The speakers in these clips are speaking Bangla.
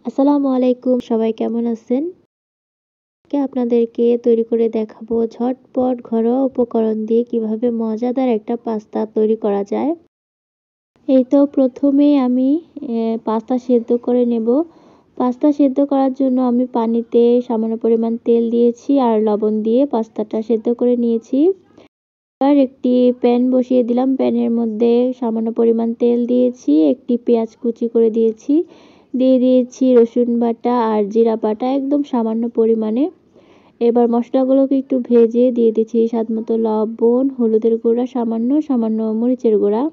আসসালামু আলাইকুম, সবাই কেমন আছেন? আজকে আপনাদেরকে তৈরি করে দেখাবো ঝটপট ঘরোয়া উপকরণ দিয়ে কিভাবে মজাদার একটা পাস্তা তৈরি করা যায়। এই তো প্রথমেই আমি পাস্তা সেদ্ধ করে নেব। পাস্তা সেদ্ধ করার জন্য আমি পানিতে সামান্য পরিমাণ তেল দিয়েছি আর লবণ দিয়ে পাস্তাটা সেদ্ধ করে নিয়েছি। এবার একটি প্যান বসিয়ে দিলাম। প্যানের মধ্যে সামান্য পরিমাণ তেল দিয়েছি, একটি পেঁয়াজ কুচি করে দিয়েছি, দিয়ে দিয়েছি রসুন বাটা আর জিরা বাটা একদম সামান্য পরিমাণে। এবার মশলাগুলোকে একটু ভেজে দিয়ে দিচ্ছি স্বাদমতো লবণ, হলুদের গুঁড়া সামান্য, সামান্য মরিচের গুঁড়া।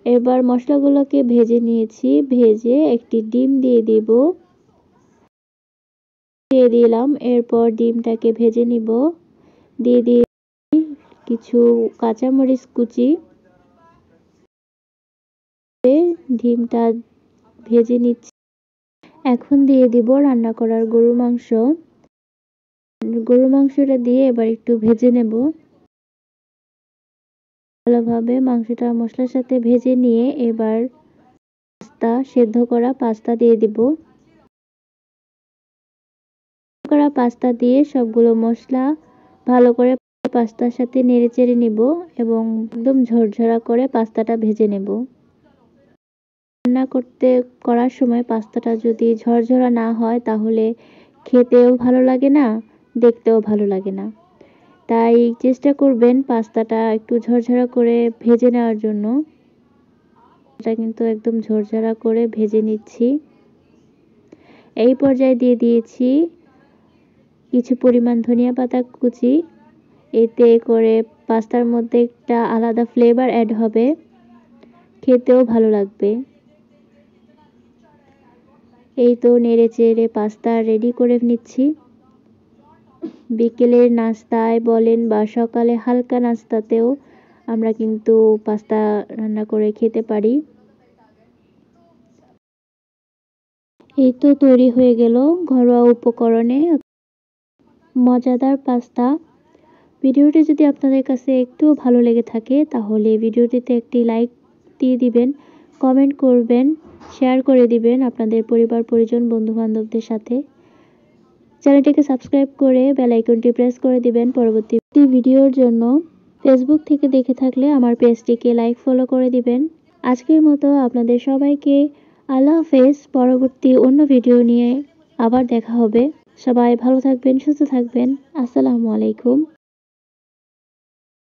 এবার মশলাগুলোকে ভেজে নিয়েছি, ভেজে একটি ডিম দিয়ে দিলাম। এরপর ডিমটাকে ভেজে নিব। দিয়ে কিছু কাঁচামরিচ কুচি। ডিমটা ভেজে নিচ্ছি। এখন দিয়ে দিব রান্না করার গরুর মাংস। গরুর মাংসটা দিয়ে এবার একটু ভেজে নেব। ভালোভাবে মাংসটা মশলার সাথে ভেজে নিয়ে এবার সেদ্ধ করা পাস্তা দিয়ে দিব। পাস্তা দিয়ে সবগুলো মশলা ভালো করে পাস্তার সাথে নেড়েচেড়ে নিব এবং একদম ঝরঝরা করে পাস্তাটা ভেজে নেব। রান্না করার সময় পাস্তাটা যদি ঝরঝরা না হয় তাহলে খেতেও ভালো লাগে না, দেখতেও ভালো লাগে না। তাই চেষ্টা করবেন পাস্তাটা একটু ঝরঝরা করে ভেজে নেওয়ার জন্য। এটা কিন্তু একদম ঝরঝরা করে ভেজে নিচ্ছি। এই পর্যায়ে দিয়ে দিয়েছি কিছু পরিমাণ ধনিয়া পাতা কুচি। এতে করে পাস্তার মধ্যে একটা আলাদা ফ্লেভার অ্যাড হবে, খেতেও ভালো লাগবে। এই তো নেড়ে চেড়ে পাস্তা রেডি করে নিচ্ছি। বিকেলের নাস্তায় বলেন বা সকালে হালকা নাস্তাতেও আমরা কিন্তু পাস্তা রান্না করে খেতে পারি। এই তো তৈরি হয়ে গেল ঘরোয়া উপকরণে মজাদার পাস্তা। ভিডিওটি যদি আপনাদের কাছে একটুও ভালো লেগে থাকে তাহলে ভিডিওটিতে একটি লাইক দিয়ে দিবেন, কমেন্ট করবেন, শেয়ার করে দিবেন আপনাদের পরিবার পরিজন বন্ধু বান্ধবদের সাথে। চ্যানেলটিকে সাবস্ক্রাইব করে বেল আইকনটি প্রেস করে দিবেন পরবর্তী ভিডিওর জন্য। ফেসবুক থেকে দেখে থাকলে আমার পেজটিকে লাইক ফলো করে দিবেন। আজকের মতো আপনাদের সবাইকে আল্লাহ হাফেজ। পরবর্তী অন্য ভিডিও নিয়ে আবার দেখা হবে। সবাই ভালো থাকবেন, সুস্থ থাকবেন। আসসালামু আলাইকুম।